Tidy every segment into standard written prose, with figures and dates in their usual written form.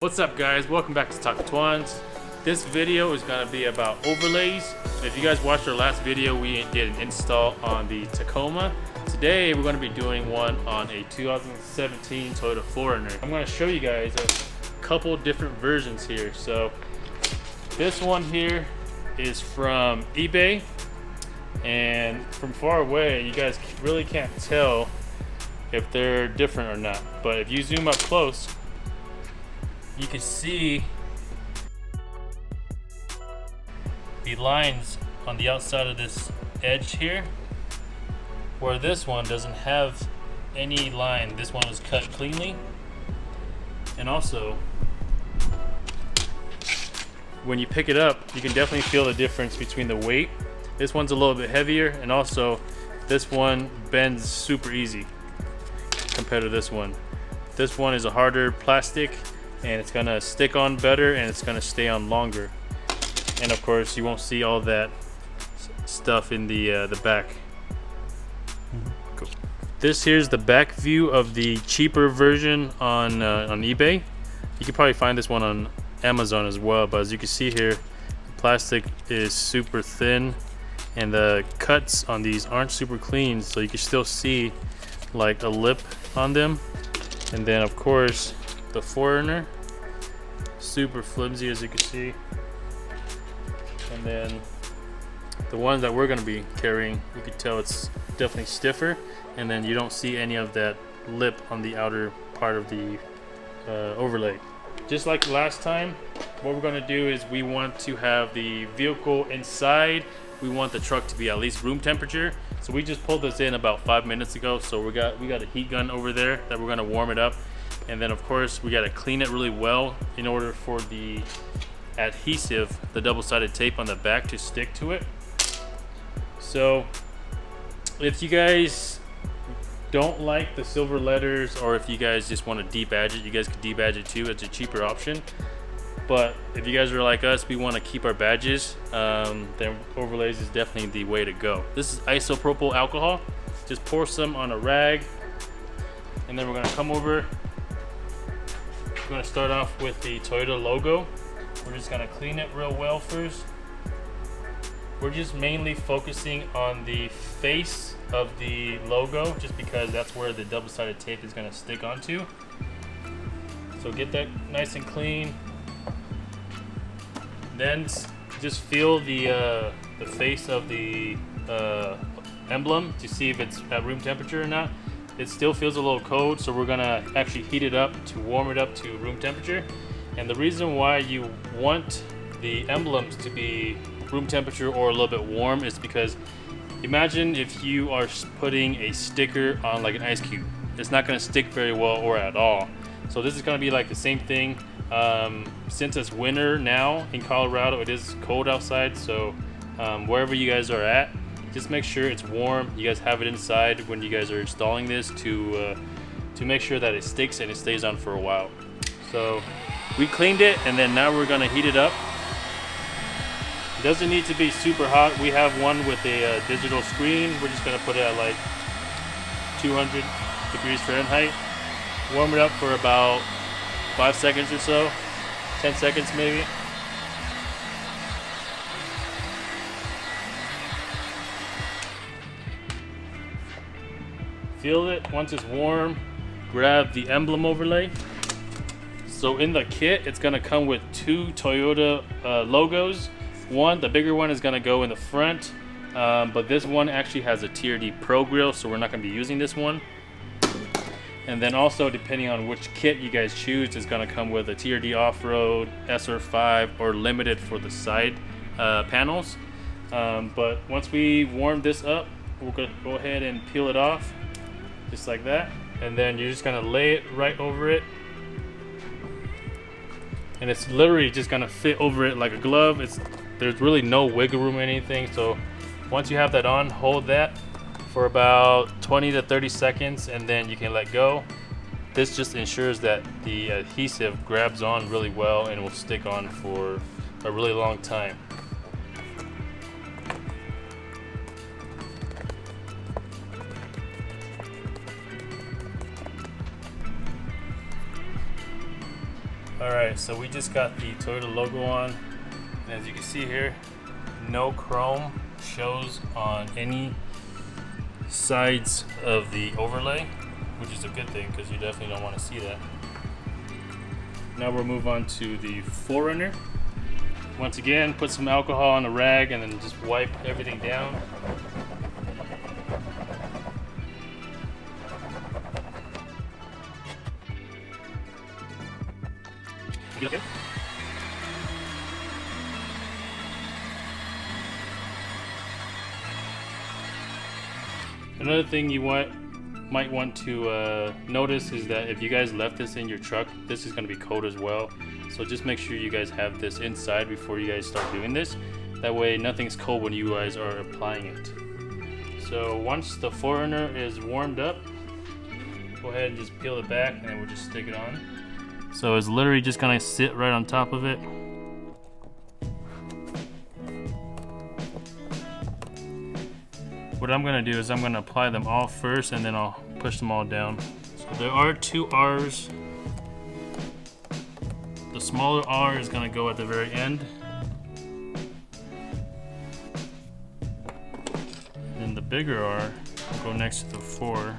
What's up guys, welcome back to Taco Twans. This video is going to be about overlays. If you guys watched our last video, we did an install on the Tacoma. Today we're going to be doing one on a 2017 Toyota 4Runner. I'm going to show you guys a couple different versions here. So this one here is from eBay, and from far away you guys really can't tell if they're different or not, but if you zoom up close you can see the lines on the outside of this edge here, where this one doesn't have any line. This one was cut cleanly. And also, when you pick it up, you can definitely feel the difference between the weight. This one's a little bit heavier, and also this one bends super easy compared to this one. This one is a harder plastic, and it's gonna stick on better, and it's gonna stay on longer. And of course, you won't see all that stuff in the back. Cool. This here's the back view of the cheaper version on eBay. You can probably find this one on Amazon as well, but as you can see here, the plastic is super thin, and the cuts on these aren't super clean, so you can still see like a lip on them. And then of course, the 4Runner, super flimsy as you can see. And then the ones that we're going to be carrying, you can tell it's definitely stiffer, and then you don't see any of that lip on the outer part of the overlay. Just like last time, what we're going to do is we want to have the vehicle inside. We want the truck to be at least room temperature. So we just pulled this in about 5 minutes ago, so we got a heat gun over there that we're going to warm it up. And then of course we got to clean it really well in order for the adhesive, the double-sided tape on the back, to stick to it. So if you guys don't like the silver letters, or if you guys just want to debadge it, you guys could debadge it too. It's a cheaper option. But if you guys are like us, we want to keep our badges, then overlays is definitely the way to go. This is isopropyl alcohol. Just pour some on a rag, and then we're going to come over. We're going to start off with the Toyota logo. We're just going to clean it real well first. We're just mainly focusing on the face of the logo, just because that's where the double-sided tape is going to stick onto. So get that nice and clean. Then just feel the face of the emblem to see if it's at room temperature or not. It still feels a little cold, so we're gonna actually heat it up to warm it up to room temperature. And the reason why you want the emblems to be room temperature or a little bit warm is because imagine if you are putting a sticker on like an ice cube. It's not gonna stick very well or at all. So this is gonna be like the same thing. Since it's winter now in Colorado, it is cold outside, so wherever you guys are at, just make sure it's warm. You guys have it inside when you guys are installing this to make sure that it sticks and it stays on for a while. So we cleaned it, and then now we're gonna heat it up. It doesn't need to be super hot. We have one with a digital screen. We're just gonna put it at like 200 degrees Fahrenheit. Warm it up for about 5 seconds or so, 10 seconds maybe. Feel it. Once it's warm, grab the emblem overlay. So in the kit, it's gonna come with two Toyota logos. One, the bigger one, is gonna go in the front, but this one actually has a TRD Pro grill, so we're not gonna be using this one. And then also, depending on which kit you guys choose, it's gonna come with a TRD Off-Road, SR5, or Limited for the side panels. But once we warm this up, we're gonna go ahead and peel it off, just like that. And then you're just gonna lay it right over it. And it's literally just gonna fit over it like a glove. There's really no wiggle room or anything. So once you have that on, hold that for about 20 to 30 seconds, and then you can let go. This just ensures that the adhesive grabs on really well and will stick on for a really long time. Alright, so we just got the Toyota logo on, and as you can see here, no chrome shows on any sides of the overlay, which is a good thing because you definitely don't want to see that. Now we'll move on to the 4Runner. Once again, put some alcohol on a rag and then just wipe everything down. Okay. Another thing you might want to notice is that if you guys left this in your truck, this is going to be cold as well. So just make sure you guys have this inside before you guys start doing this. That way nothing's cold when you guys are applying it. So once the 4Runner is warmed up, go ahead and just peel it back and then we'll just stick it on. So it's literally just gonna sit right on top of it. What I'm gonna do is I'm gonna apply them all first and then I'll push them all down. So there are 2 R's. The smaller R is gonna go at the very end. And the bigger R will go next to the 4.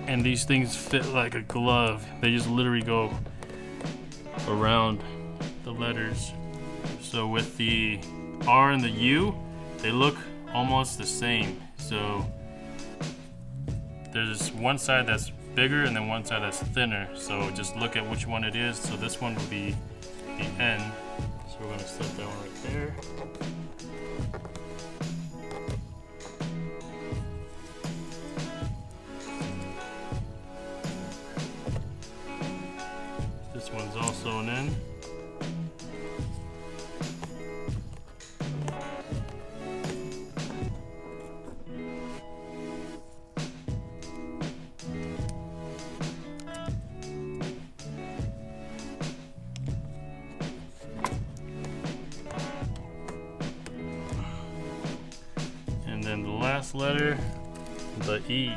And these things fit like a glove. They just literally go around the letters. So with the R and the U, they look almost the same. So there's one side that's bigger and then one side that's thinner. So just look at which one it is. So this one will be the N. So we're gonna set that one right there. This one's also an N. And then the last letter, the E.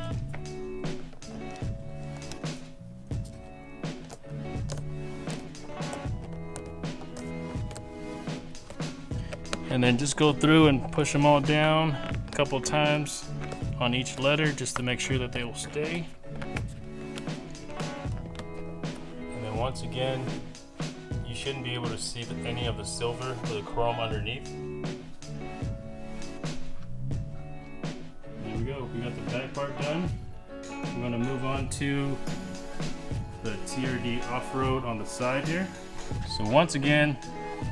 And then just go through and push them all down a couple times on each letter just to make sure that they will stay. And then once again, you shouldn't be able to see any of the silver or the chrome underneath. There we go, we got the back part done. We're gonna move on to the TRD off-road on the side here. So once again,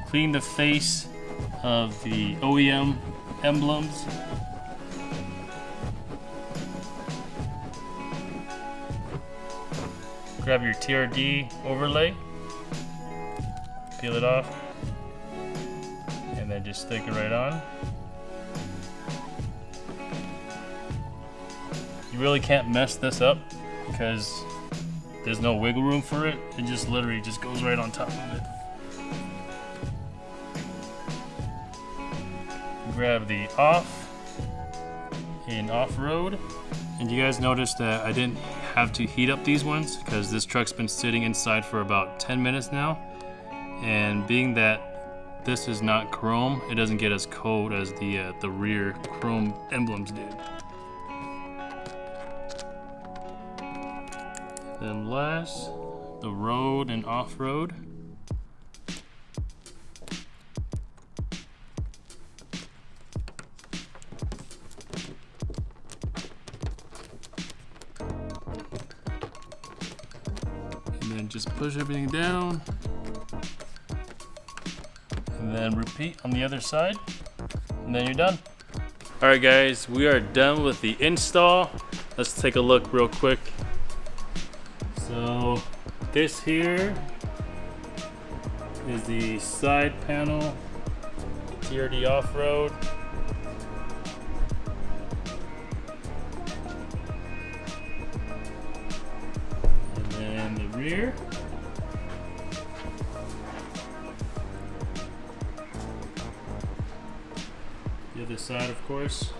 clean the face of the OEM emblems. Grab your TRD overlay, peel it off, and then just stick it right on. You really can't mess this up because there's no wiggle room for it. It just literally just goes right on top of it. Grab the off in off-road, and you guys noticed that I didn't have to heat up these ones because this truck's been sitting inside for about 10 minutes now, and being that this is not chrome, it doesn't get as cold as the rear chrome emblems did. Then last, the road and off-road. And then just push everything down. And then repeat on the other side. And then you're done. All right guys, we are done with the install. Let's take a look real quick. So this here is the side panel, TRD off-road. And then the rear. The other side, of course.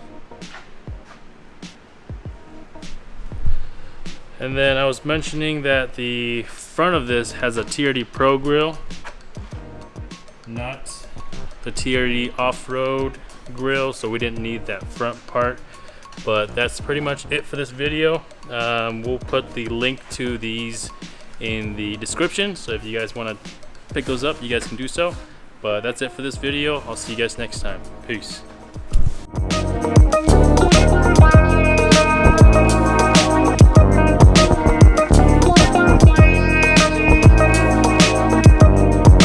And then I was mentioning that the front of this has a TRD Pro grill, not the TRD off-road grill, so we didn't need that front part. But that's pretty much it for this video. We'll put the link to these in the description, so if you guys want to pick those up, you guys can do so. But that's it for this video. I'll see you guys next time. Peace.